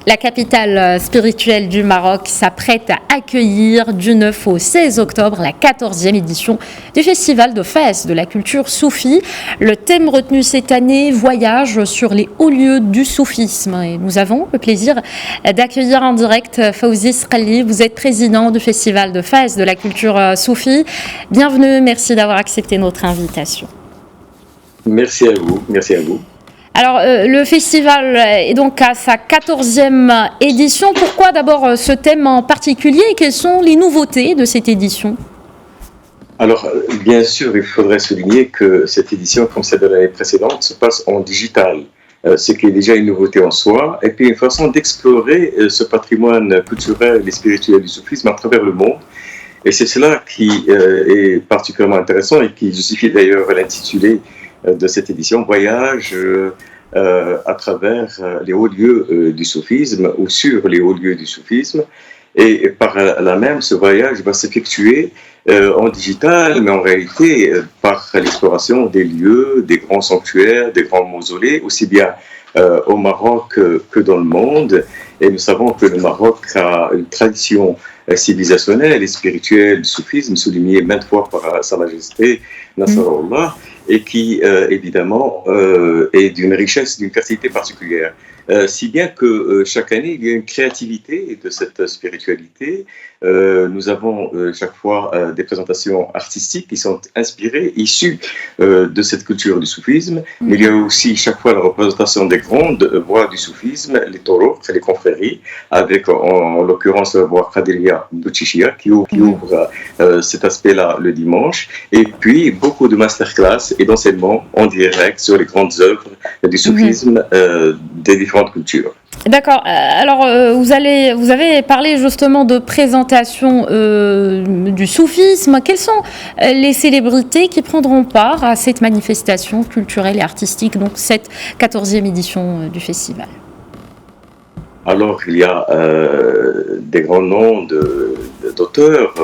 La capitale spirituelle du Maroc s'apprête à accueillir du 9 au 16 octobre la 14e édition du Festival de Fès de la culture soufie. Le thème retenu cette année, voyage sur les hauts lieux du soufisme. Et nous avons le plaisir d'accueillir en direct Fawzi Sqali. Vous êtes président du Festival de Fès de la culture soufie. Bienvenue, merci d'avoir accepté notre invitation. Merci à vous, merci à vous. Alors, le festival est donc à sa 14e édition. Pourquoi d'abord ce thème en particulier et quelles sont les nouveautés de cette édition ? Alors, bien sûr, il faudrait souligner que cette édition, comme celle de l'année précédente, se passe en digital, ce qui est déjà une nouveauté en soi, et puis une façon d'explorer ce patrimoine culturel et spirituel du soufisme à travers le monde. Et c'est cela qui est particulièrement intéressant et qui justifie d'ailleurs l'intitulé de cette édition, Voyage à travers les hauts lieux du soufisme ou sur les hauts lieux du soufisme. Et par là même, ce voyage va s'effectuer en digital, mais en réalité par l'exploration des lieux, des grands sanctuaires, des grands mausolées, aussi bien au Maroc que dans le monde. Et nous savons que le Maroc a une tradition civilisationnelle et spirituelle du soufisme, soulignée maintes fois par Sa Majesté Nasrallah, et qui, évidemment, est d'une richesse, d'une fertilité particulière. Si bien que chaque année, il y a une créativité de cette spiritualité. Nous avons chaque fois des présentations artistiques qui sont inspirées, issues de cette culture du soufisme, mais il y a aussi chaque fois la représentation des grandes voies du soufisme, les tauruq, les confréries, avec en l'occurrence la voie Qadiriya Boutchichia qui ouvre cet aspect-là le dimanche, et puis beaucoup de masterclass et d'enseignements en direct sur les grandes œuvres du soufisme des différentes cultures. D'accord. Alors, vous avez parlé justement de présentation du soufisme. Quelles sont les célébrités qui prendront part à cette manifestation culturelle et artistique, donc cette 14e édition du festival ? Alors, il y a des grands noms d'auteurs.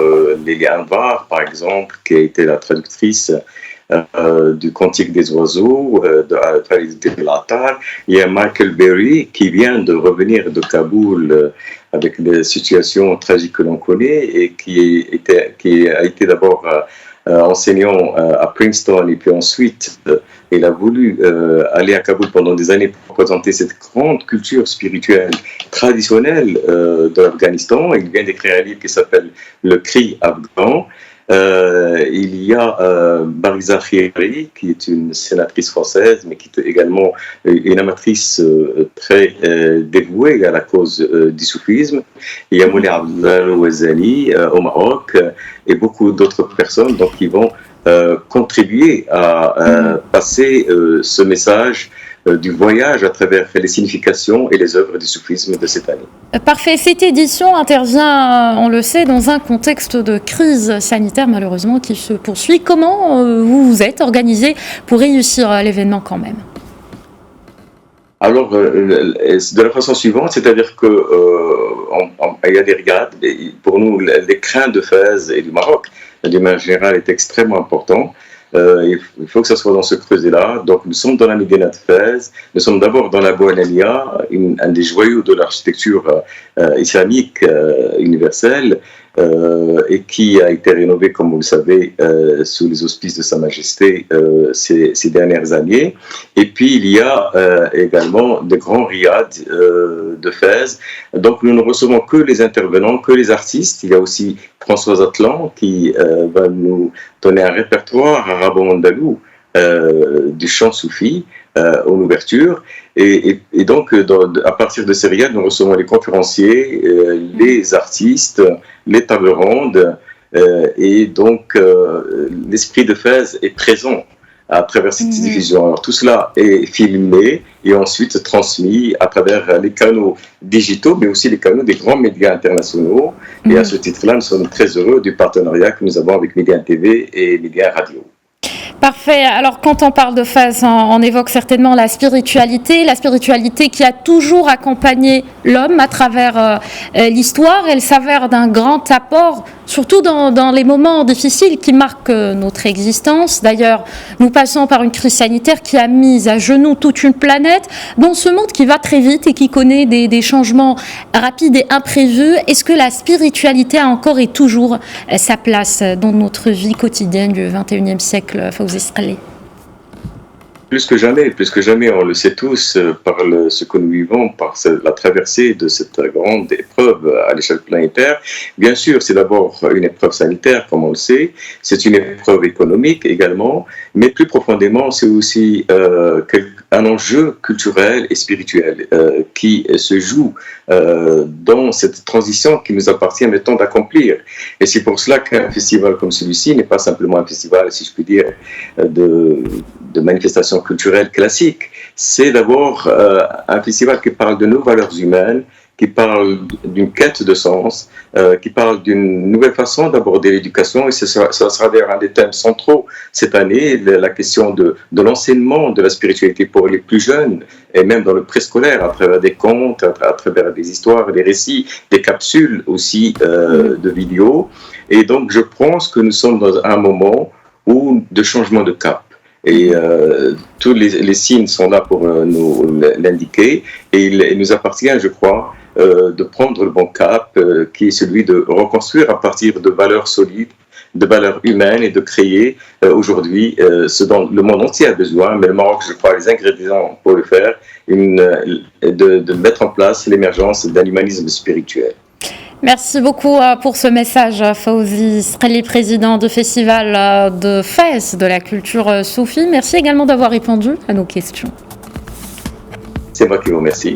Lélia Anvar, par exemple, qui a été la traductrice du Cantique des oiseaux, de l'Attar. Il y a Michael Berry qui vient de revenir de Kaboul avec des situations tragiques que l'on connaît et qui a été d'abord enseignant à Princeton et puis ensuite il a voulu aller à Kaboul pendant des années pour présenter cette grande culture spirituelle traditionnelle de l'Afghanistan. Il vient d'écrire un livre qui s'appelle Le Cri afghan. Il y a Bariza Khiri, qui est une sénatrice française, mais qui est également une amatrice très dévouée à la cause du soufisme. Il y a Moulay Abdel Ouazani au Maroc et beaucoup d'autres personnes donc, qui vont contribuer à passer ce message du voyage à travers les significations et les œuvres du soufisme de cette année. Parfait. Cette édition intervient, on le sait, dans un contexte de crise sanitaire malheureusement qui se poursuit. Comment vous vous êtes organisé pour réussir l'événement quand même ? Alors, de la façon suivante, c'est-à-dire qu'il y a des riades. Pour nous, les craintes de Fès et du Maroc, de manière générale, est extrêmement important. Il faut que ça soit dans ce creuset-là. Donc, nous sommes dans la Médina de Fès. Nous sommes d'abord dans la Bouanania, un des joyaux de l'architecture islamique universelle, et qui a été rénové, comme vous le savez, sous les auspices de Sa Majesté ces dernières années. Et puis, il y a également des grands riads de Fès. Donc, nous ne recevons que les intervenants, que les artistes. Il y a aussi Françoise Atlan qui va nous donner un répertoire arabo-andalou du chant soufi en ouverture. Et donc, à partir de ces riads, nous recevons les conférenciers, les artistes, les tables rondes. Et donc, l'esprit de Fès est présent à travers cette diffusion. Alors, tout cela est filmé et ensuite transmis à travers les canaux digitaux, mais aussi les canaux des grands médias internationaux. Et à ce titre-là, nous sommes très heureux du partenariat que nous avons avec Média TV et Média Radio. Parfait. Alors, quand on parle de Fès, on évoque certainement la spiritualité qui a toujours accompagné l'homme à travers l'histoire. Elle s'avère d'un grand apport surtout dans les moments difficiles qui marquent notre existence. D'ailleurs, nous passons par une crise sanitaire qui a mis à genoux toute une planète. Dans ce monde qui va très vite et qui connaît des changements rapides et imprévus, est-ce que la spiritualité a encore et toujours sa place dans notre vie quotidienne du XXIe siècle, Fawzi Sqali? Plus que jamais, on le sait tous, par ce que nous vivons, par la traversée de cette grande épreuve à l'échelle planétaire. Bien sûr, c'est d'abord une épreuve sanitaire, comme on le sait, c'est une épreuve économique également, mais plus profondément, c'est aussi un enjeu culturel et spirituel qui se joue dans cette transition qui nous appartient maintenant d'accomplir. Et c'est pour cela qu'un festival comme celui-ci n'est pas simplement un festival, si je puis dire, de manifestations culturelles classiques. C'est d'abord un festival qui parle de nos valeurs humaines, qui parle d'une quête de sens, qui parle d'une nouvelle façon d'aborder l'éducation, et ça sera d'ailleurs un des thèmes centraux cette année, la question de l'enseignement de la spiritualité pour les plus jeunes, et même dans le préscolaire, à travers des contes, à travers des histoires, des récits, des capsules aussi de vidéos. Et donc je pense que nous sommes dans un moment de changement de cap. Et tous les signes sont là pour nous l'indiquer. Et il nous appartient, je crois, de prendre le bon cap, qui est celui de reconstruire à partir de valeurs solides, de valeurs humaines, et de créer aujourd'hui ce dont le monde entier a besoin. Mais le Maroc, je crois, a les ingrédients pour le faire, de mettre en place l'émergence d'un humanisme spirituel. Merci beaucoup pour ce message, Fawzi Sqali, président du Festival de Fès de la culture soufie. Merci également d'avoir répondu à nos questions. C'est moi qui vous remercie.